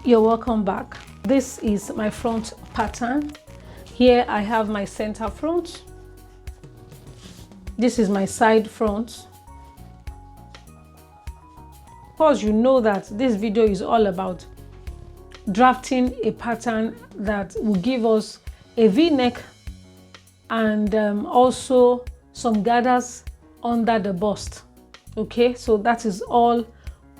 You're welcome back. This is my front pattern. Here I have my center front. This is my side front. Of course, you know that this video is all about drafting a pattern that will give us a V-neck and also some gathers under the bust. Okay, so that is all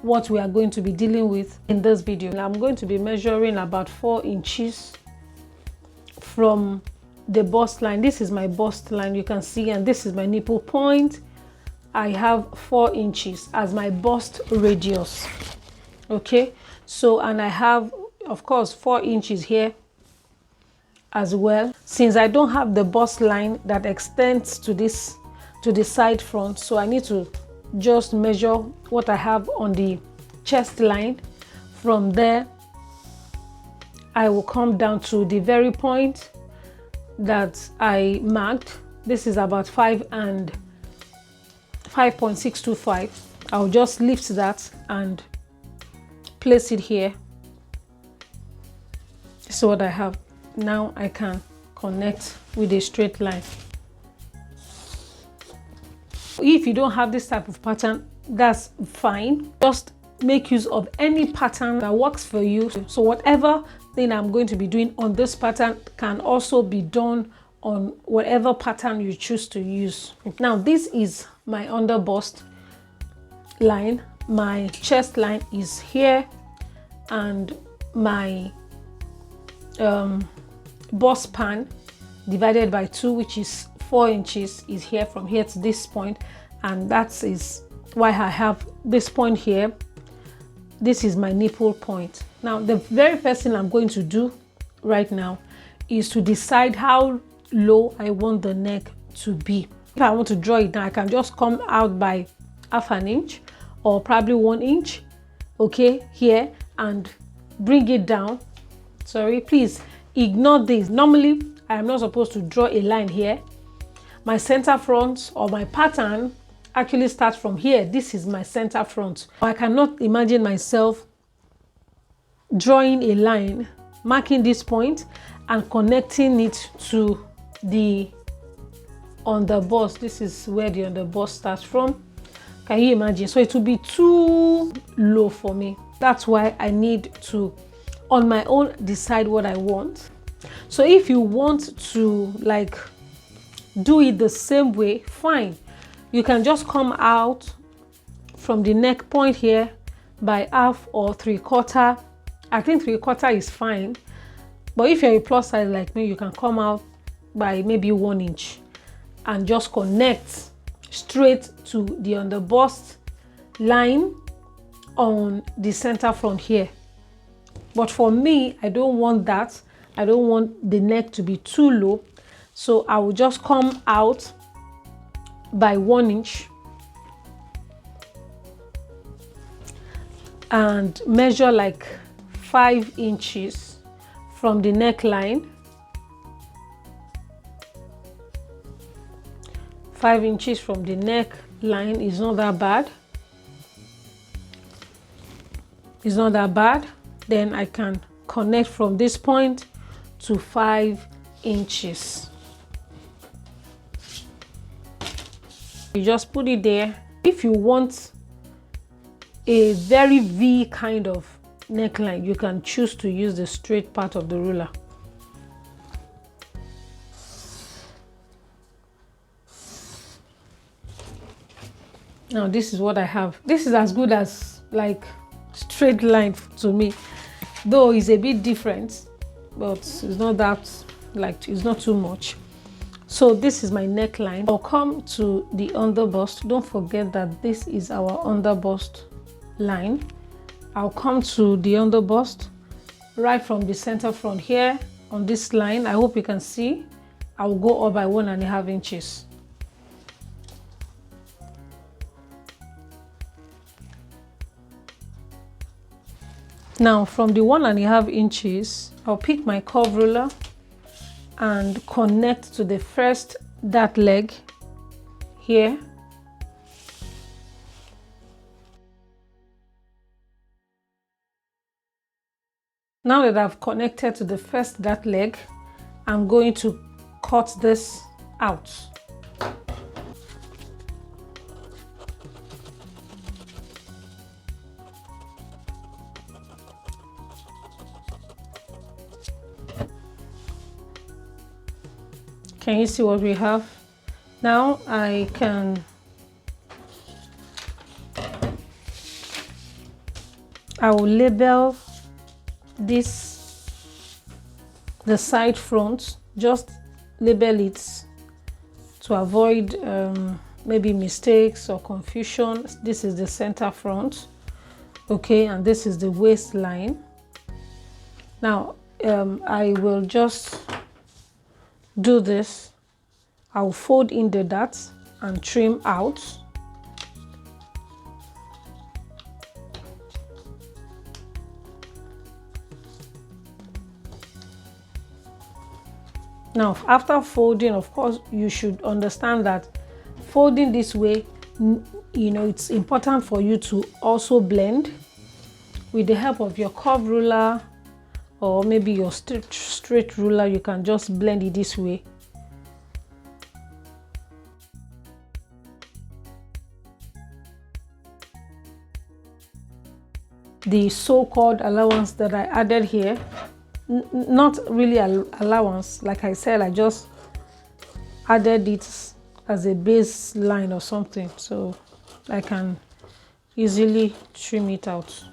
what we are going to be dealing with in this video. I'm going to be measuring about 4 inches from the bust line. This is my bust line, you can see, and this is my nipple point. I have 4 inches as my bust radius. Okay, so, and I have, of course, 4 inches here as well, since I don't have the bust line that extends to this, to the side front. So I need to just measure what I have on the chest line. From there I will come down to the very point that I marked. This is about 5.625. I'll just lift that and place it here. This is what I have. Now I can connect with a straight line. If you don't have this type of pattern, that's fine. Just make use of any pattern that works for you. So whatever thing I'm going to be doing on this pattern can also be done on whatever pattern you choose to use. Now this is my under bust line. My chest line is here, and my bust span divided by 2, which is 4 inches, is here from here to this point, and that is why I have this point here. This is my nipple point. Now the very first thing I'm going to do right now is to decide how low I want the neck to be. If I want to draw it down, I can just come out by half an inch or probably 1 inch, okay, here, and bring it down. Sorry, please ignore this. Normally I am not supposed to draw a line here. My center front or my pattern actually starts from here. This is my center front. I cannot imagine myself drawing a line, marking this point and connecting it to the underbust. This is where the underbust starts from. Can you imagine? So it will be too low for me. That's why I need to, on my own, decide what I want. So if you want to like do it the same way, fine. You can just come out from the neck point here by half or 3/4. I think 3/4 is fine, but if you're a plus size like me, you can come out by maybe 1 inch and just connect straight to the underbust line on the center front here. But for me, I don't want that. I don't want the neck to be too low, so I will just come out by 1 inch and measure like 5 inches from the neckline. 5 inches from the neckline is not that bad. It's not that bad. Then I can connect from this point to 5 inches. You just put it there. If you want a very V kind of neckline, you can choose to use the straight part of the ruler. Now this is what I have. This is as good as like straight line to me, though it's a bit different, but it's not that, like, it's not too much. So this is my neckline. I'll come to the underbust. Don't forget that this is our underbust line. I'll come to the underbust right from the center front here on this line. I hope you can see. I will go up by 1.5 inches. Now from the 1.5 inches, I'll pick my curve ruler and connect to the first dart leg here. Now that I've connected to the first dart leg, I'm going to cut this out. Can you see what we have? Now I will label this, the side front, just label it to avoid maybe mistakes or confusion. This is the center front, okay, and this is the waistline. Now I will just do this. I'll fold in the darts and trim out. Now, after folding, of course, you should understand that folding this way, you know, it's important for you to also blend with the help of your curve ruler or maybe your straight ruler. You can just blend it this way. The so-called allowance that I added here, not really allowance, like I said, I just added it as a baseline or something, so I can easily trim it out.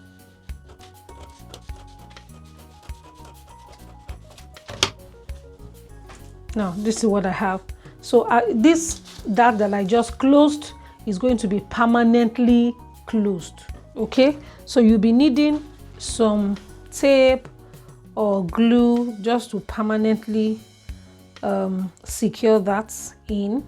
Now this is what I have. So this dart that I just closed is going to be permanently closed. Okay, so you'll be needing some tape or glue just to permanently secure that in.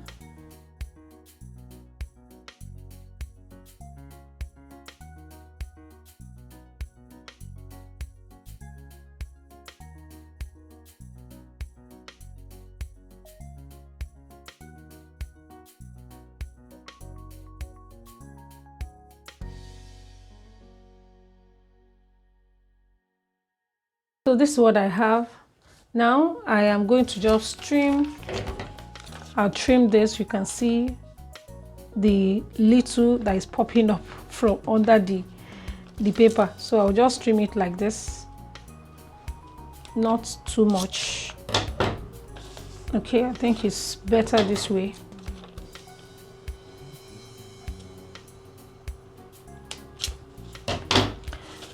So this is what I have. Now I am going to just trim. I'll trim this. You can see the little that is popping up from under the paper. So I'll just trim it like this. Not too much. Okay, I think it's better this way.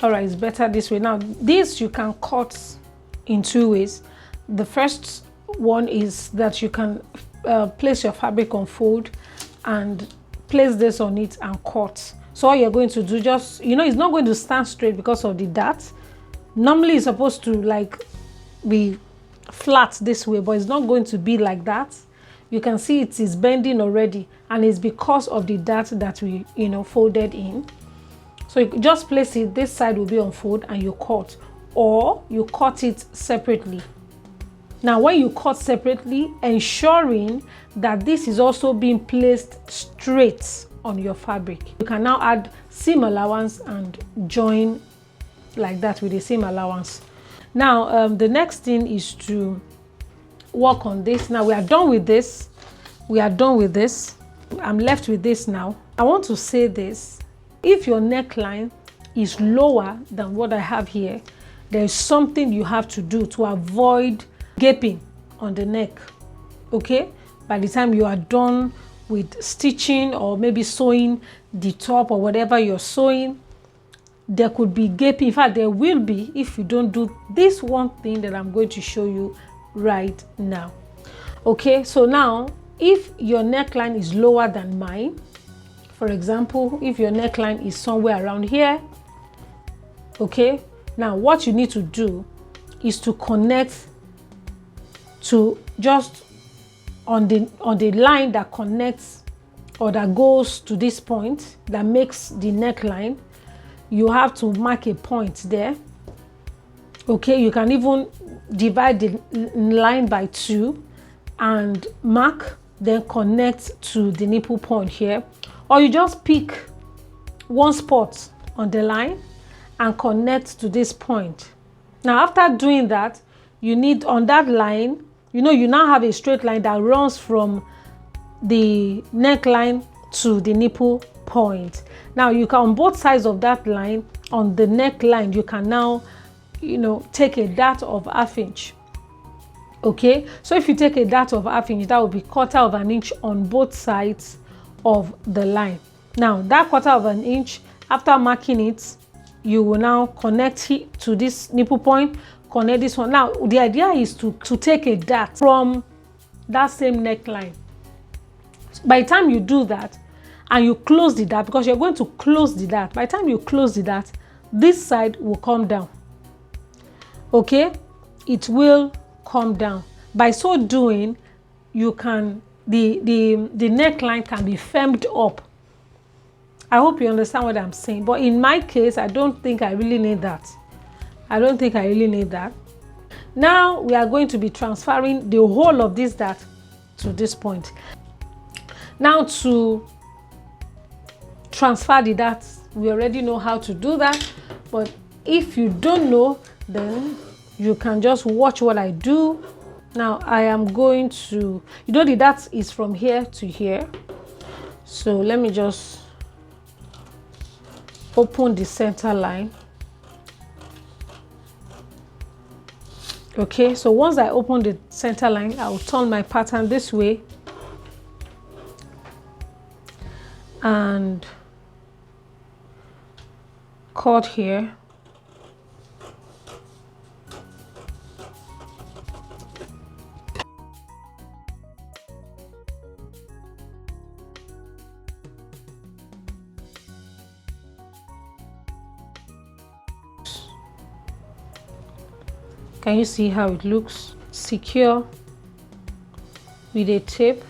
All right, it's better this way. Now this you can cut in two ways. The first one is that you can place your fabric on fold and place this on it and cut. So all you're going to do, just, you know, it's not going to stand straight because of the dart. Normally it's supposed to like be flat this way, but it's not going to be like that. You can see it is bending already, and it's because of the dart that we, you know, folded in. So you just place it, this side will be on fold and you cut, or you cut it separately. Now when you cut separately, ensuring that this is also being placed straight on your fabric. You can now add seam allowance and join like that with the seam allowance. Now the next thing is to work on this. Now we are done with this. We are done with this. I'm left with this now. I want to say this. If your neckline is lower than what I have here, there is something you have to do to avoid gaping on the neck. Okay, by the time you are done with stitching or maybe sewing the top or whatever you're sewing, there could be gaping. In fact, there will be if you don't do this one thing that I'm going to show you right now. Okay, so now if your neckline is lower than mine, for example, if your neckline is somewhere around here, okay, now what you need to do is to connect to just on the line that connects or that goes to this point that makes the neckline. You have to mark a point there. Okay, you can even divide the line by 2 and mark, then connect to the nipple point here. Or you just pick one spot on the line and connect to this point. Now after doing that, you need on that line, you know, you now have a straight line that runs from the neckline to the nipple point. Now you can, on both sides of that line, on the neckline, you can now, you know, take a dart of 1/2 inch. Okay, so if you take a dart of 1/2 inch, that will be 1/4 of an inch on both sides of the line. Now that 1/4 of an inch, after marking it, you will now connect it to this nipple point, connect this one. Now the idea is to take a dart from that same neckline. By the time you do that and you close the dart, because you're going to close the dart, by the time you close the dart, this side will come down. Okay, it will come down. By so doing, you can, the neckline can be firmed up. I hope you understand what I'm saying, but in my case, I don't think I really need that. I don't think I really need that. Now we are going to be transferring the whole of this dart to this point. Now to transfer the dart, we already know how to do that, but if you don't know, then you can just watch what I do. Now I am going to, you know, the dart is from here to here, so let me just open the center line. Okay, so once I open the center line, I will turn my pattern this way and cut here. Can you see how it looks? Secure with a tape.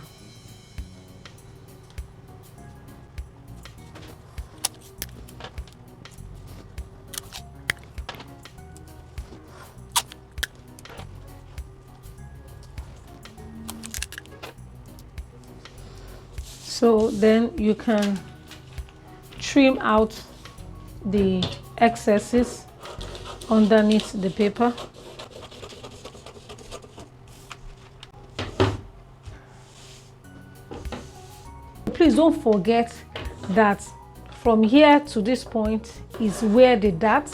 So then you can trim out the excesses underneath the paper. Please don't forget that from here to this point is where the dart,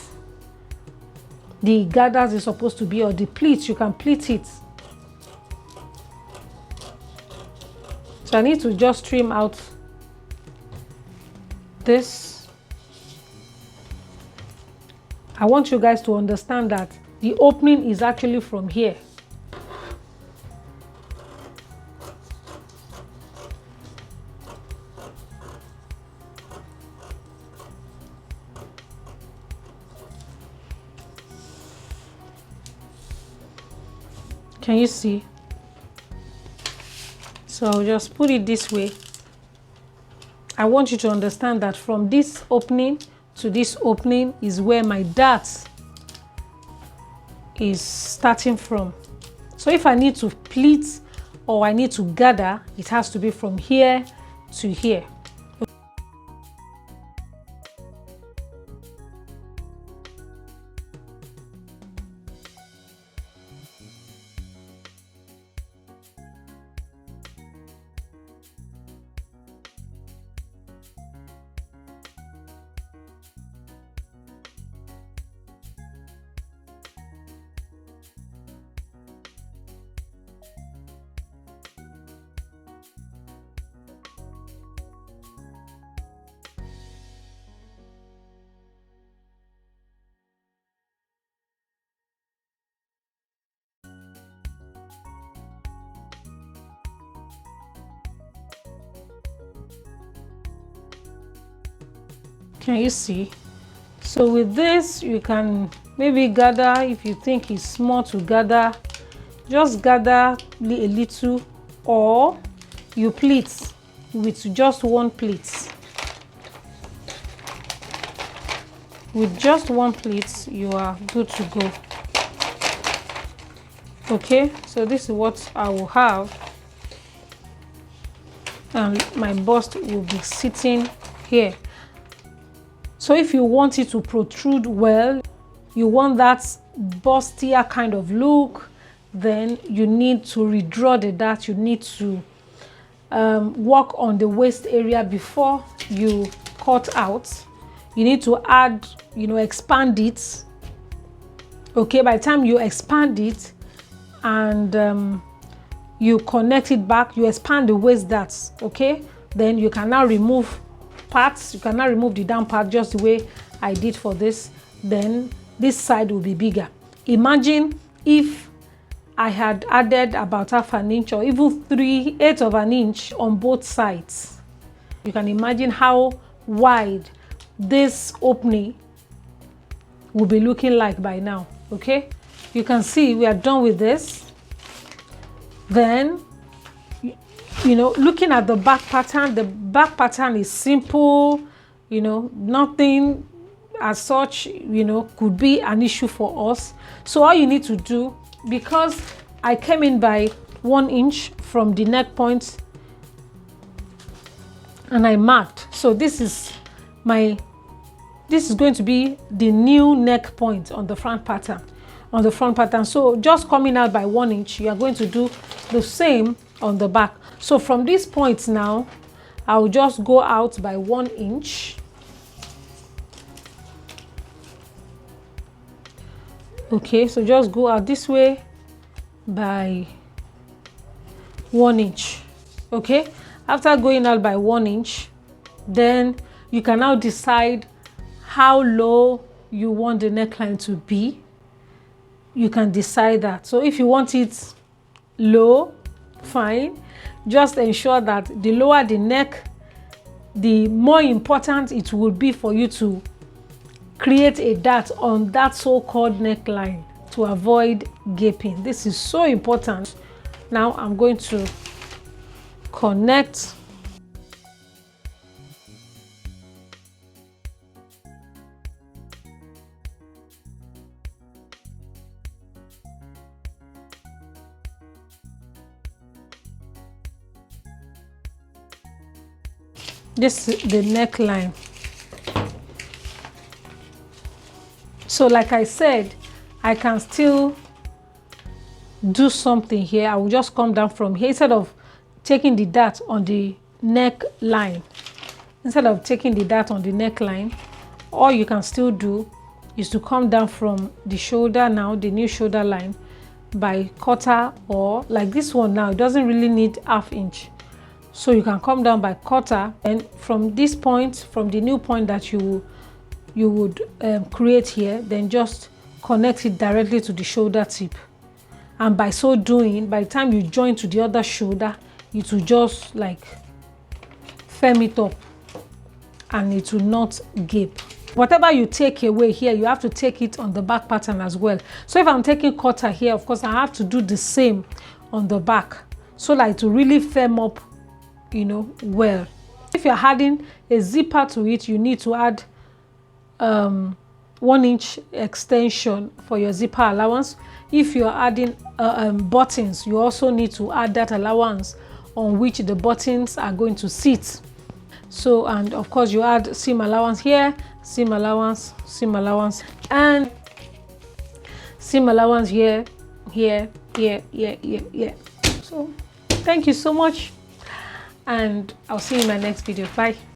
the gathers is supposed to be, or the pleats. You can pleat it. So I need to just trim out this. I want you guys to understand that the opening is actually from here. Can you see? So I'll just put it this way. I want you to understand that from this opening to this opening is where my dart is starting from. So if I need to pleat or I need to gather, it has to be from here to here. Can you see? So with this, you can maybe gather. If you think it's small to gather, just gather a little, or you pleat with just one pleat. With just one pleat, you are good to go. Okay, so this is what I will have, and my bust will be sitting here. So if you want it to protrude well, you want that bustier kind of look, then you need to redraw the dart. You need to work on the waist area before you cut out. You need to add, expand it. Okay, by the time you expand it and you connect it back, you expand the waist darts. Okay, then you can now remove parts. You can now remove the down part just the way I did for this. Then this side will be bigger. Imagine if I had added about half an inch or even 3/8 of an inch on both sides. You can imagine how wide this opening will be looking like by now. Okay, you can see we are done with this. Then, looking at the back pattern is simple. Nothing as such, could be an issue for us. So all you need to do, because I came in by 1 inch from the neck point and I marked. So this is going to be the new neck point on the front pattern. So just coming out by 1 inch, you are going to do the same on the back. So from this point now, I'll just go out by 1 inch. Okay, so just go out this way by 1 inch. Okay, after going out by 1 inch, then you can now decide how low you want the neckline to be. You can decide that. So if you want it low, fine. Just ensure that the lower the neck, the more important it will be for you to create a dart on that so-called neckline to avoid gaping. This is so important. Now I'm going to connect this is the neckline. So like I said, I can still do something here. I will just come down from here instead of taking the dart on the neckline. All you can still do is to come down from the shoulder now, the new shoulder line, by quarter, or like this one now, it doesn't really need ½ inch. So you can come down by quarter, and from this point, from the new point that you would create here, then just connect it directly to the shoulder tip. And by so doing, by the time you join to the other shoulder, it will just like firm it up and it will not gape. Whatever you take away here, you have to take it on the back pattern as well. So if I'm taking quarter here, of course I have to do the same on the back, so that it will really firm up, well. If you're adding a zipper to it, you need to add 1 inch extension for your zipper allowance. If you're adding buttons, you also need to add that allowance on which the buttons are going to sit. So, and of course you add seam allowance here, seam allowance, and seam allowance here. So thank you so much, and I'll see you in my next video. Bye.